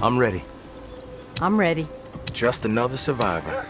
I'm ready. I'm ready. Just another survivor.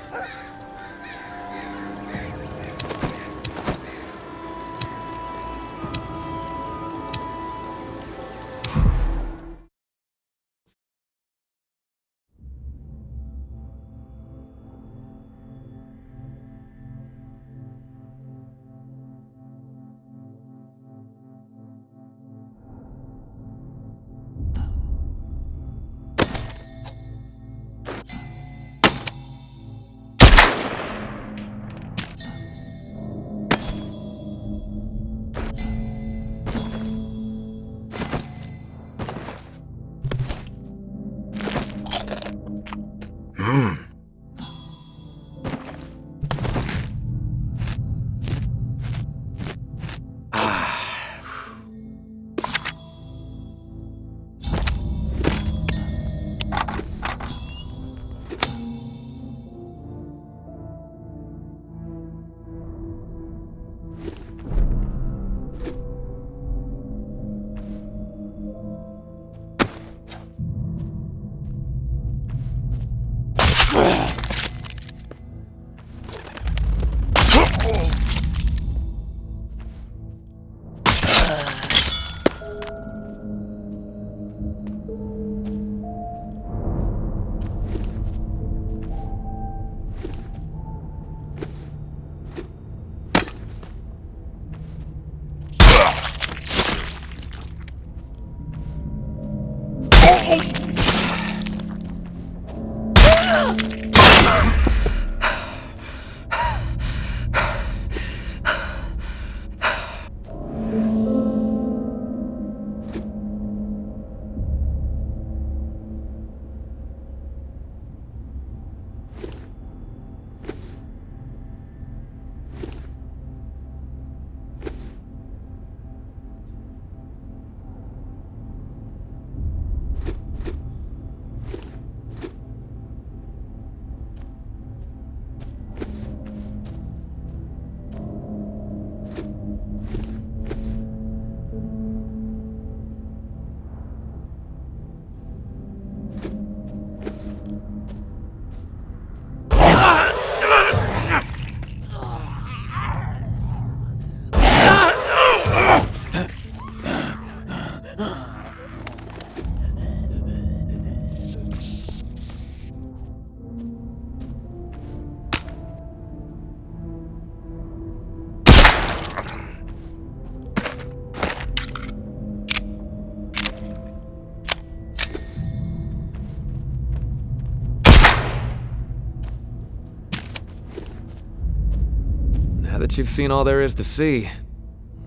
Now that you've seen all there is to see,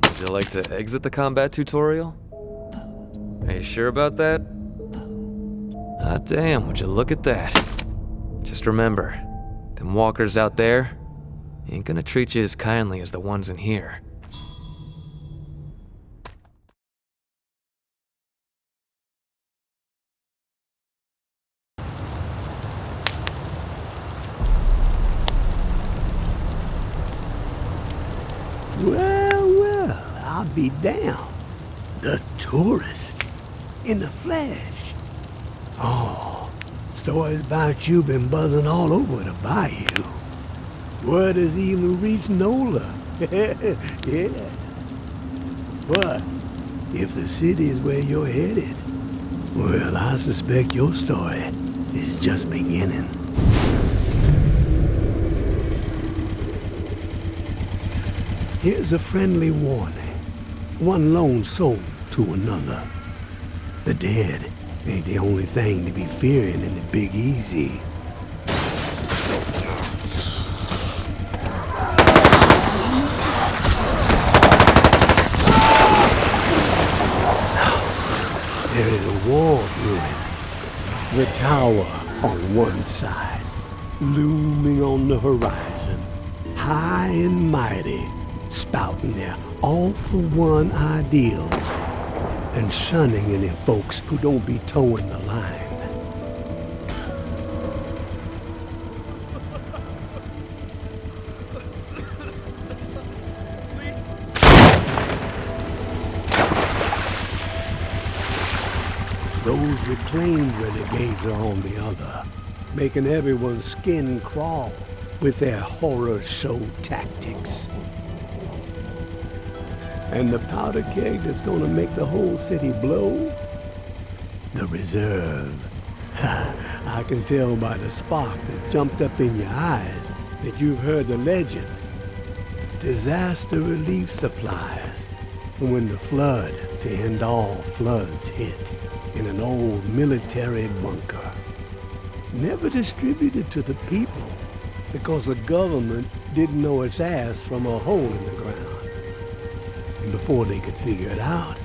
would you like to exit the combat tutorial? Are you sure about that? Ah, damn, would you look at that? Just remember, them walkers out there ain't gonna treat you as kindly as the ones in here. Well, I'll be damned. The tourist in the flesh. Oh, stories about you been buzzing all over the bayou. Word has even reached Nola. Yeah. But if the city's where you're headed, well, I suspect your story is just beginning. Here's a friendly warning. One lone soul to another. The dead ain't the only thing to be fearing in the Big Easy. There is a wall ruin. The tower on one side, looming on the horizon, high and mighty. spouting their all-for-one ideals and shunning any folks who don't be towing the line. Those reclaimed renegades are on the other, making everyone's skin crawl with their horror show tactics. And the powder keg that's gonna make the whole city blow? The reserve. I can tell by the spark that jumped up in your eyes that you've heard the legend. Disaster relief supplies when the flood to end all floods hit in an old military bunker. Never distributed to the people because the government didn't know its ass from a hole in the ground. And before they could figure it out,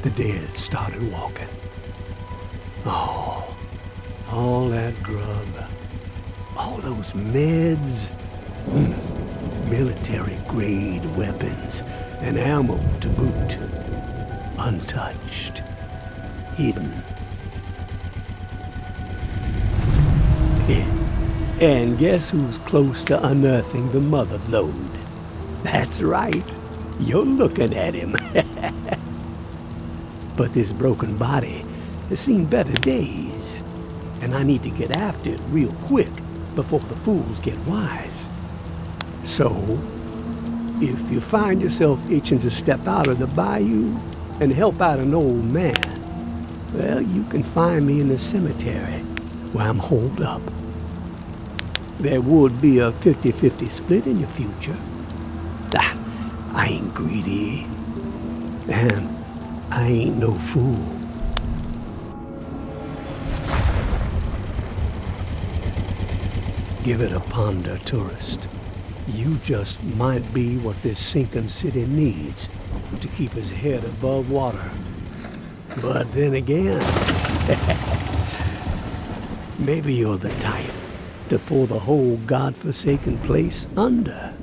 the dead started walking. Oh, all that grub, all those meds, military-grade weapons and ammo to boot, untouched, hidden. And guess who's close to unearthing the mother lode? That's right, you're looking at him. But this broken body has seen better days, and I need to get after it real quick before the fools get wise. So, if you find yourself itching to step out of the bayou and help out an old man, well, you can find me in the cemetery where I'm holed up. There would be a 50-50 split in your future. I ain't greedy, and I ain't no fool. Give it a ponder, tourist. You just might be what this sinking city needs to keep its head above water. But then again, maybe you're the type to pull the whole godforsaken place under.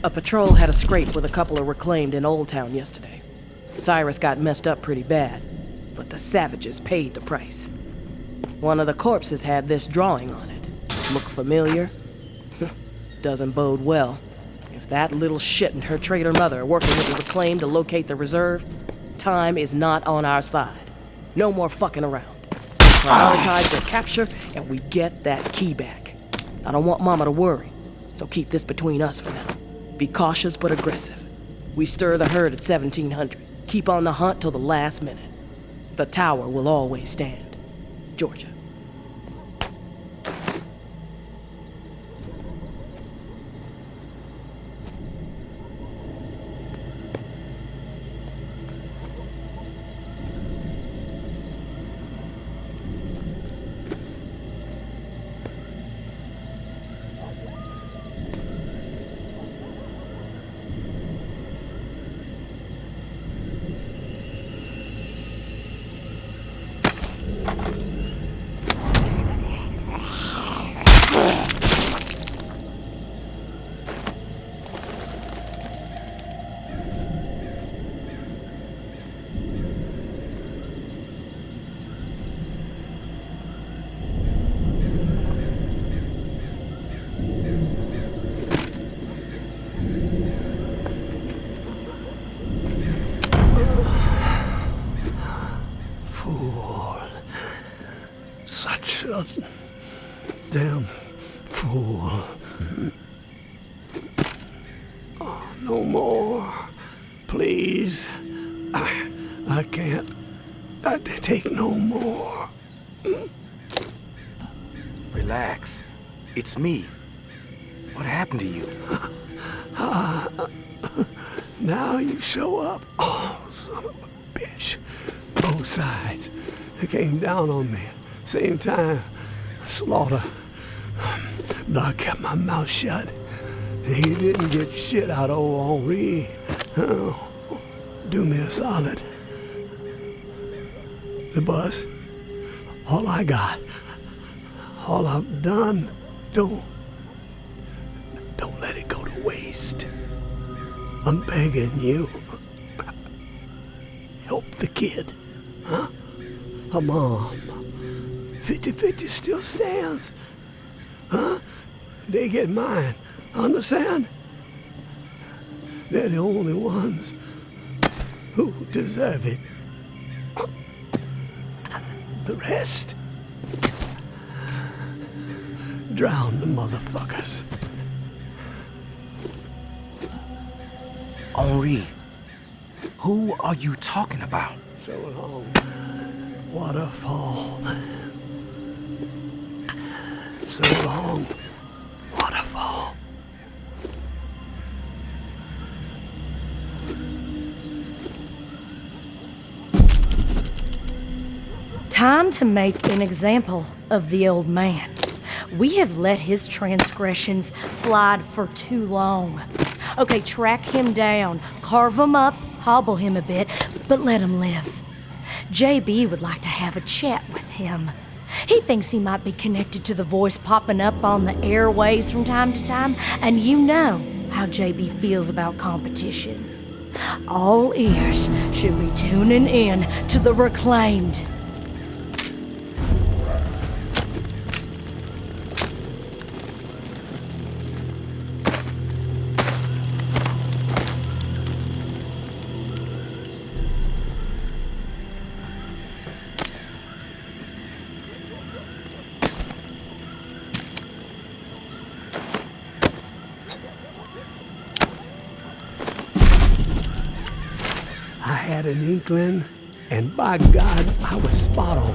A patrol had a scrape with a couple of reclaimed in Old Town yesterday. Cyrus got messed up pretty bad, but the savages paid the price. One of the corpses had this drawing on it. Look familiar? Doesn't bode well. If If that little shit and her traitor mother are working with the Reclaim to locate the reserve, time is not on our side. No more fucking around. Prioritize their capture, and we get that key back. I don't want Mama to worry, so keep this between us for now. Be cautious but aggressive. We stir the herd at 1700. Keep on the hunt till the last minute. The tower will always stand. Georgia. Such a damn fool. Oh, no more. Please. I can't take no more. Relax. It's me. What happened to you? Now you show up. Oh, son of a bitch. Both sides. They came down on me. Same time. Slaughter. But I kept my mouth shut. He didn't get shit out of old Henri. Oh, do me a solid. The bus. All I got. All I've done. Don't let it go to waste. I'm begging you. Help the kid. Huh? Her mom. 50-50 still stands. Huh? They get mine. Understand? They're the only ones who deserve it. The rest, drown the motherfuckers. Henri, who are you talking about? So long. Waterfall. So long. Waterfall. Time to make an example of the old man. We have let his transgressions slide for too long. Okay, track him down, carve him up, hobble him a bit, but let him live. JB would like to have a chat with him. He thinks he might be connected to the voice popping up on the airways from time to time, and you know how JB feels about competition. All ears should be tuning in to the Reclaimed. I had an inkling, and by God, I was spot on.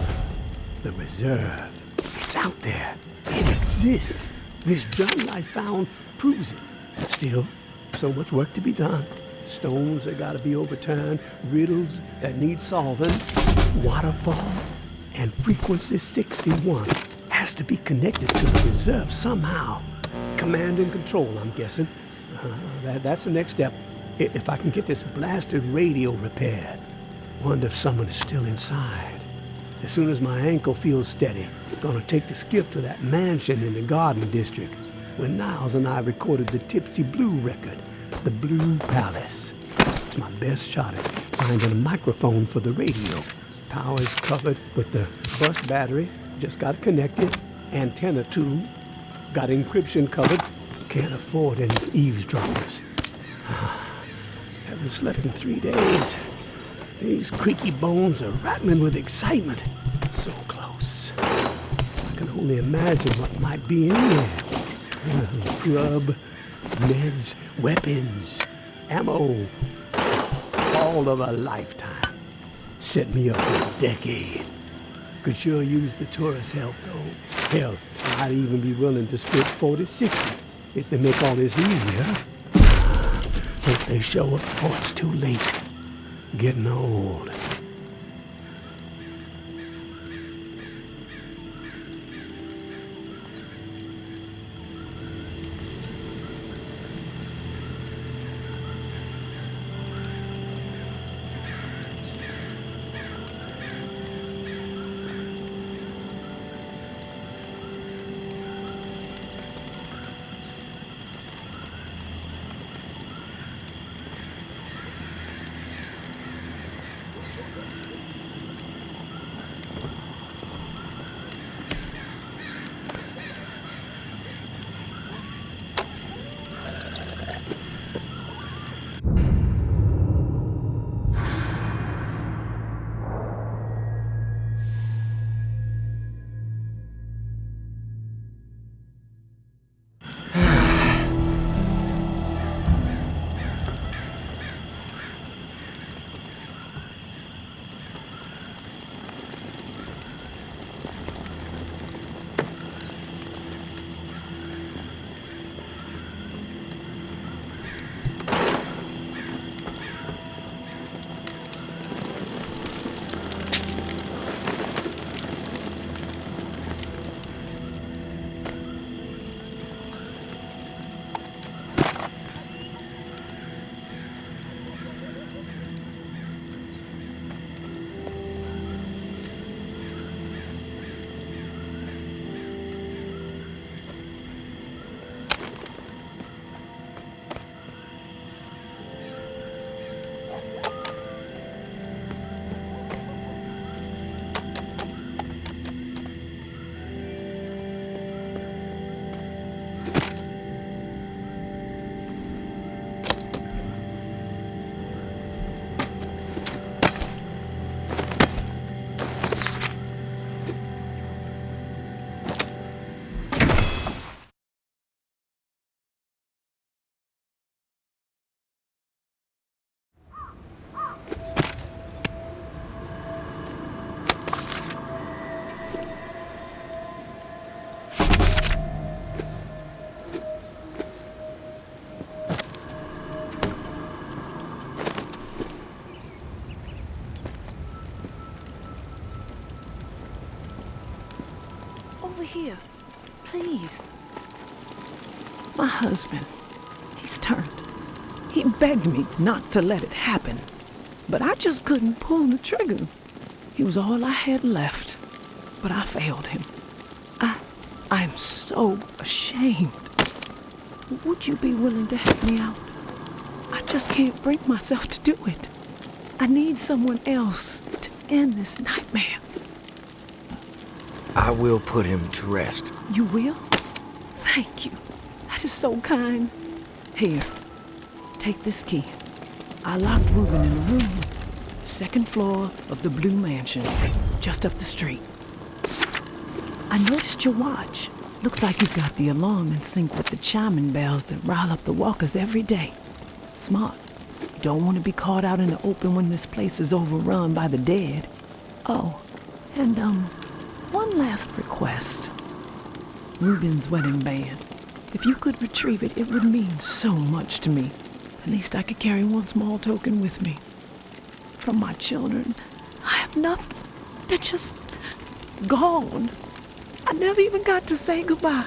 The reserve. It's out there. It exists. This journal I found proves it. Still, so much work to be done. Stones that gotta be overturned, riddles that need solving. Waterfall and frequency 61 has to be connected to the reserve somehow. Command and control, I'm guessing. That's the next step. If I can get this blasted radio repaired. Wonder if someone is still inside. As soon as my ankle feels steady, gonna take the skiff to that mansion in the Garden District where Niles and I recorded the Tipsy Blue record, the Blue Palace. It's my best shot at finding a microphone for the radio. Power's covered with the bus battery, just got it connected. Antenna too, got encryption covered. Can't afford any eavesdroppers. Haven't slept in 3 days. These creaky bones are rattling with excitement. So close. I can only imagine what might be in there. Grub, meds, weapons, ammo. All of a lifetime. Set me up for a decade. Could sure use the tourist help, though. Hell, I'd even be willing to split 40-60 if they make all this easier. Hope they show up before it's too late. Getting old. Over here, please. My husband, he's turned. He begged me not to let it happen, but I just couldn't pull the trigger. He was all I had left, but I failed him. I'm so ashamed. Would you be willing to help me out? I just can't bring myself to do it. I need someone else to end this nightmare. I will put him to rest. You will? Thank you. That is so kind. Here, take this key. I locked Reuben in a room, second floor of the Blue Mansion, just up the street. I noticed your watch. Looks like you've got the alarm in sync with the chiming bells that rile up the walkers every day. Smart. You don't want to be caught out in the open when this place is overrun by the dead. Oh, and one last request. Reuben's wedding band. If you could retrieve it, it would mean so much to me. At least I could carry one small token with me. From my children, I have nothing. They're just gone. I never even got to say goodbye.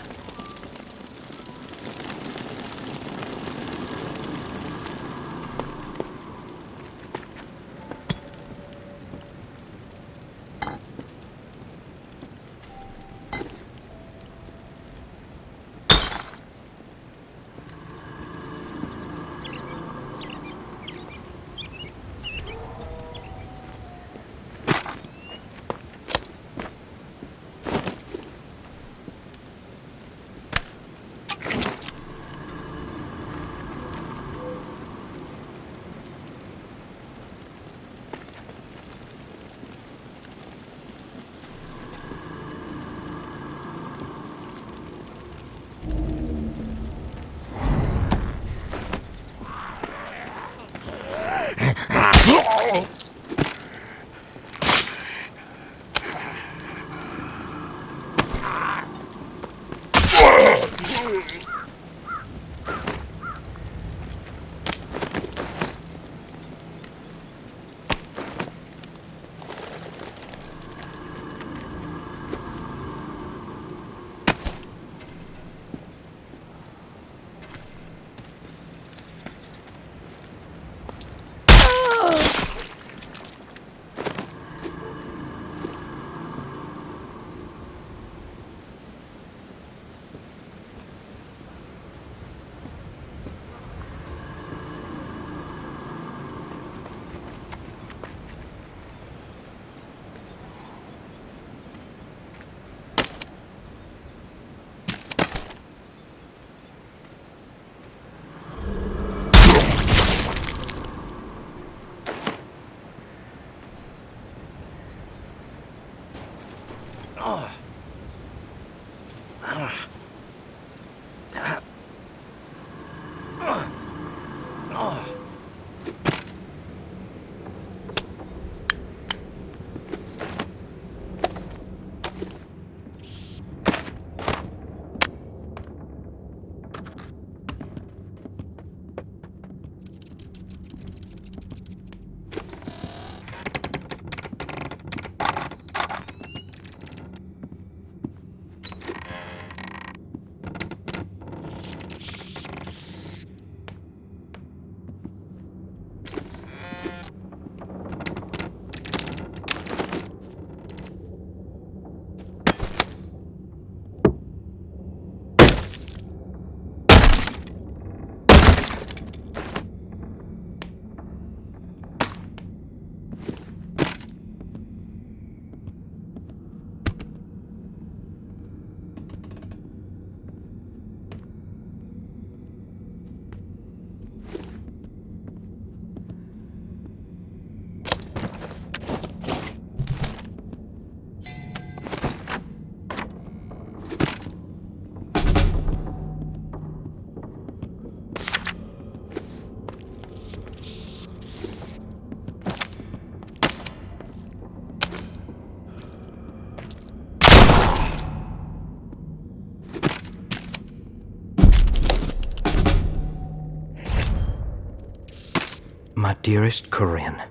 My dearest Corinne,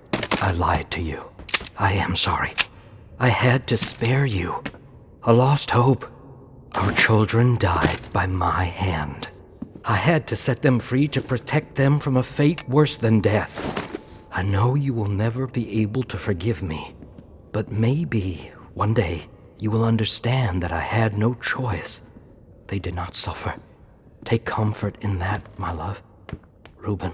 I lied to you. I am sorry. I had to spare you. A lost hope. Our children died by my hand. I had to set them free to protect them from a fate worse than death. I know you will never be able to forgive me, but maybe one day you will understand that I had no choice. They did not suffer. Take comfort in that, my love. Reuben.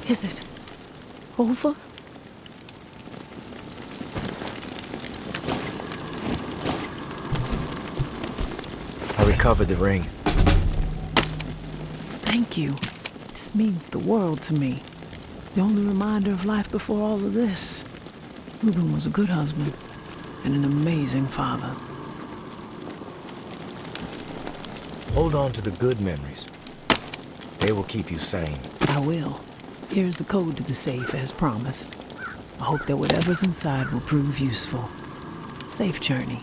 Is it over? I recovered the ring. Thank you. This means the world to me. The only reminder of life before all of this. Reuben was a good husband and an amazing father. Hold on to the good memories. They will keep you sane. I will. Here's the code to the safe, as promised. I hope that whatever's inside will prove useful. Safe journey.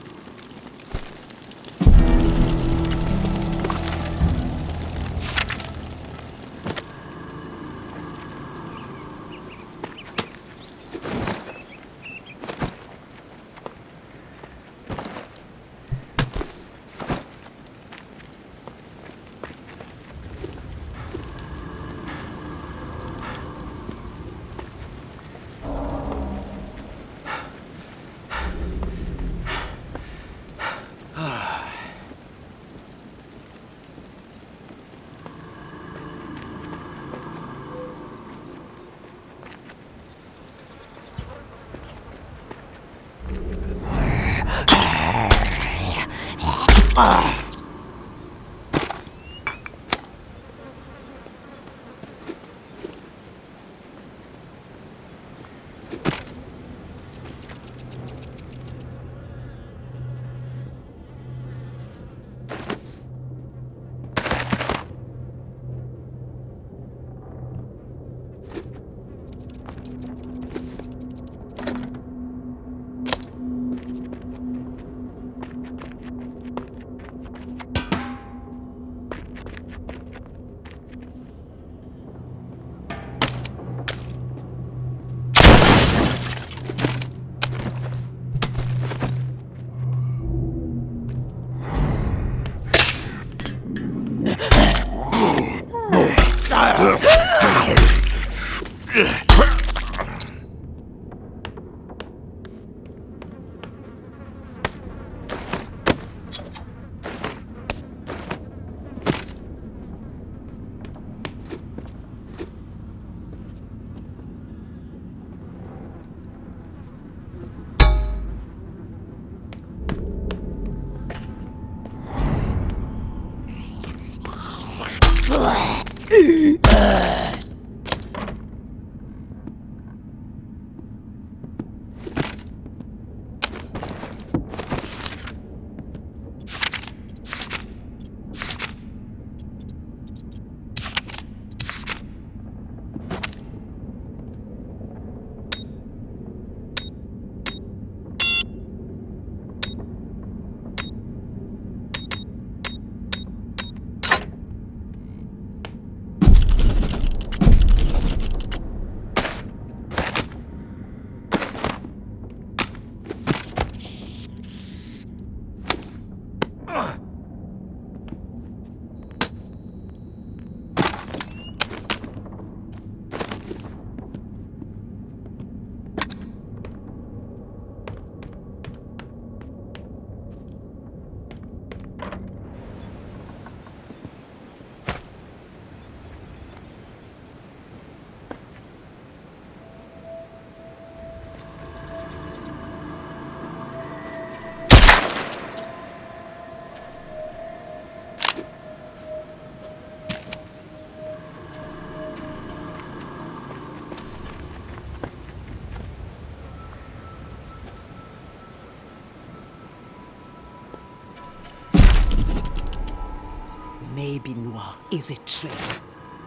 Maybe Noir is a traitor.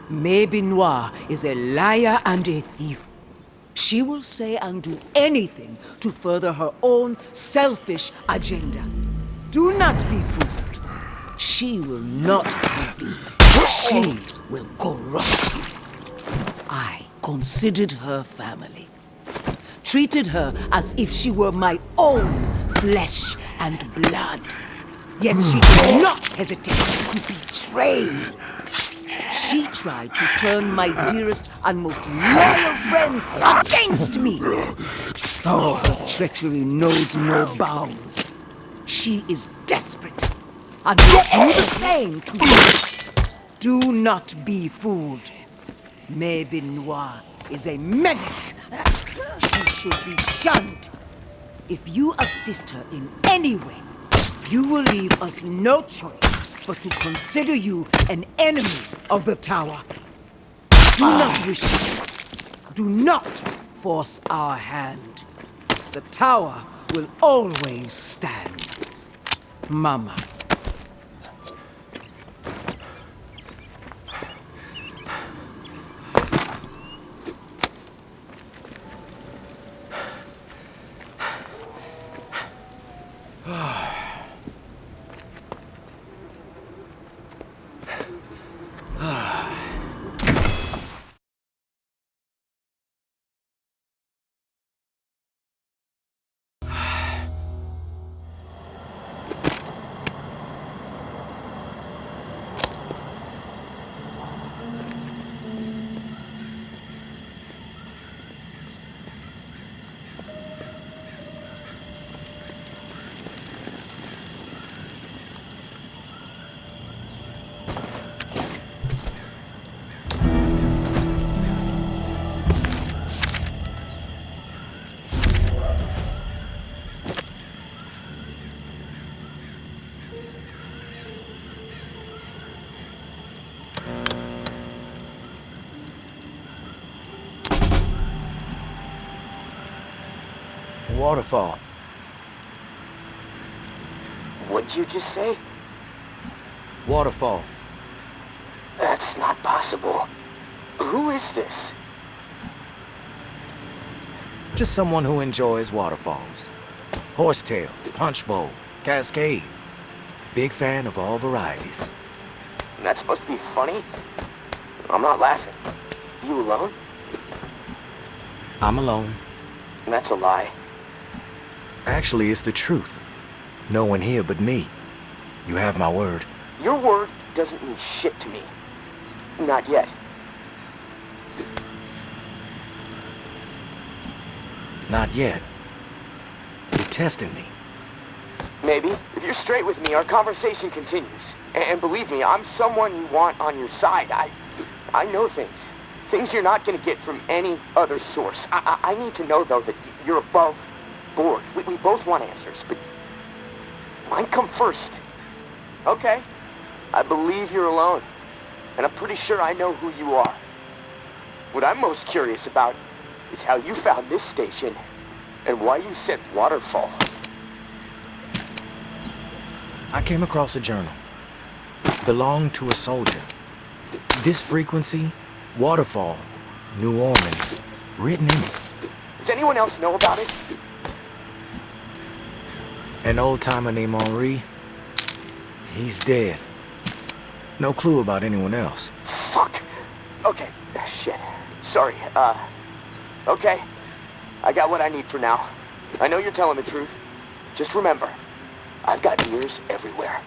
Maybe Noir is a liar and a thief. She will say and do anything to further her own selfish agenda. Do not be fooled. She will not help you. She will corrupt you. I considered her family. Treated her as if she were my own flesh and blood. Yet she did not hesitate to betray me. She tried to turn my dearest and most loyal friends against me. Oh, her treachery knows no bounds. She is desperate, and will do the same to you. Do not be fooled. Mère Benoit is a menace. She should be shunned. If you assist her in any way, you will leave us no choice but to consider you an enemy of the tower. Do not wish this. Do not force our hand. The tower will always stand. Mama. Waterfall. What'd you just say? Waterfall. That's not possible. Who is this? Just someone who enjoys waterfalls. Horsetail, punch bowl, cascade. Big fan of all varieties. That's supposed to be funny? I'm not laughing. You alone? I'm alone. That's a lie. Actually, it's the truth. No one here but me. You have my word. Your word doesn't mean shit to me. Not yet. Not yet. You're testing me. Maybe. If you're straight with me, our conversation continues. And believe me, I'm someone you want on your side. I know things. Things you're not gonna get from any other source. I need to know, though, that you're above board. We both want answers, but mine come first. Okay. I believe you're alone. And I'm pretty sure I know who you are. What I'm most curious about is how you found this station and why you said waterfall. I came across a journal. Belonged to a soldier. This frequency, waterfall, New Orleans, written in it. Does anyone else know about it? An old-timer named Henri. He's dead. No clue about anyone else. Fuck. Okay. Shit. Sorry. Okay. I got what I need for now. I know you're telling the truth. Just remember, I've got ears everywhere.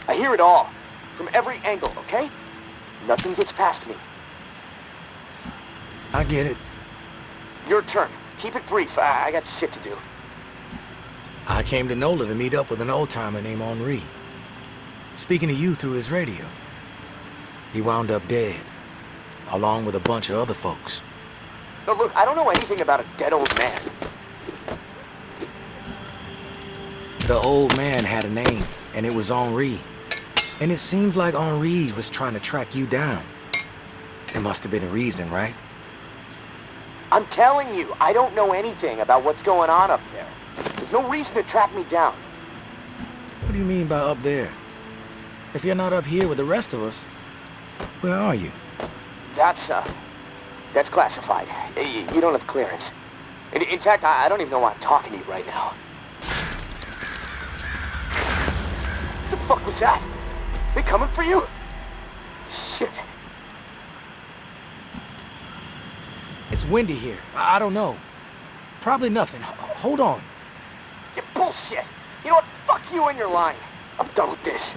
I hear it all. From every angle, okay? Nothing gets past me. I get it. Your turn. Keep it brief. I got shit to do. I came to NOLA to meet up with an old-timer named Henri. Speaking to you through his radio. He wound up dead, along with a bunch of other folks. No, look, I don't know anything about a dead old man. The old man had a name, and it was Henri. And it seems like Henri was trying to track you down. There must have been a reason, right? I'm telling you, I don't know anything about what's going on up there. There's no reason to track me down. What do you mean by up there? If you're not up here with the rest of us, where are you? That's classified. You don't have clearance. In fact, I don't even know why I'm talking to you right now. What the fuck was that? They coming for you? Shit. It's windy here. I don't know. Probably nothing. Hold on. You bullshit. You know what? Fuck you and your line. I'm done with this.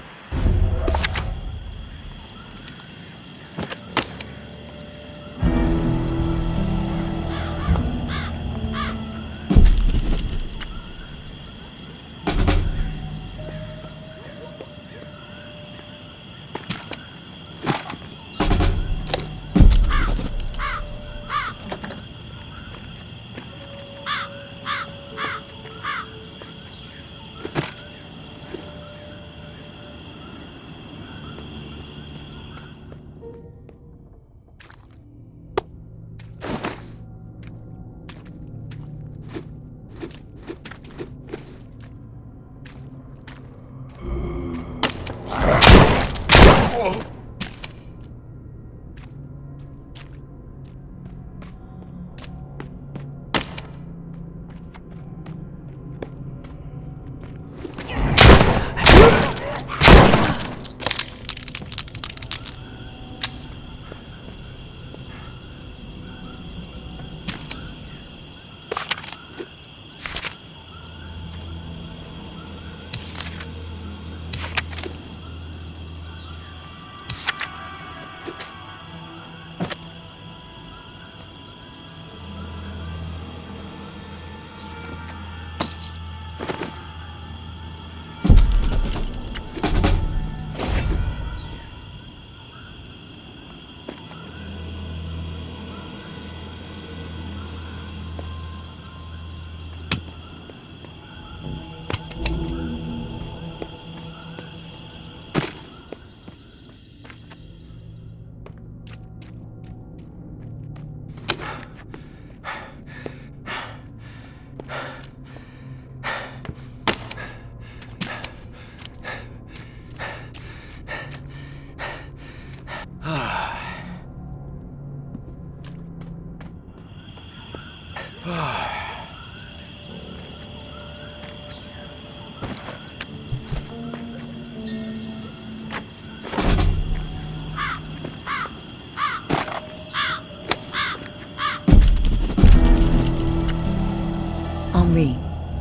Henri,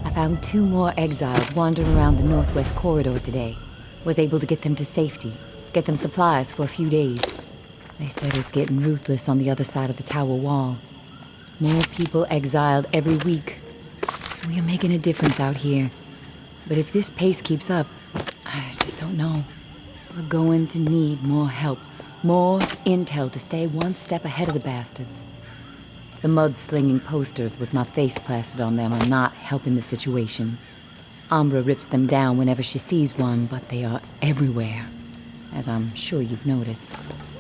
I found 2 more exiles wandering around the northwest corridor today. Was able to get them to safety, get them supplies for a few days. They said it's getting ruthless on the other side of the tower wall. More people exiled every week. We are making a difference out here. But if this pace keeps up, I just don't know. We're going to need more help, more intel to stay one step ahead of the bastards. The mud-slinging posters with my face plastered on them are not helping the situation. Umbra rips them down whenever she sees one, but they are everywhere, as I'm sure you've noticed.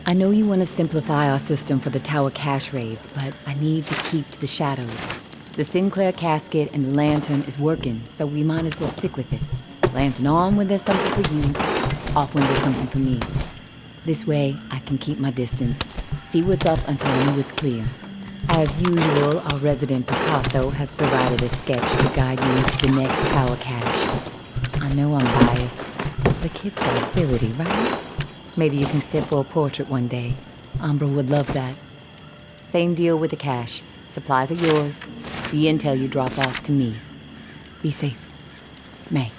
I know you want to simplify our system for the tower cache raids, but I need to keep to the shadows. The Sinclair casket and the lantern is working, so we might as well stick with it. Lantern on when there's something for you, off when there's something for me. This way, I can keep my distance, see what's up until I know it's clear. As usual, our resident Picasso has provided a sketch to guide you into the next tower cache. I know I'm biased. The kid's got ability, right? Maybe you can sit for a portrait one day. Umbra would love that. Same deal with the cache. Supplies are yours. The intel you drop off to me. Be safe. May.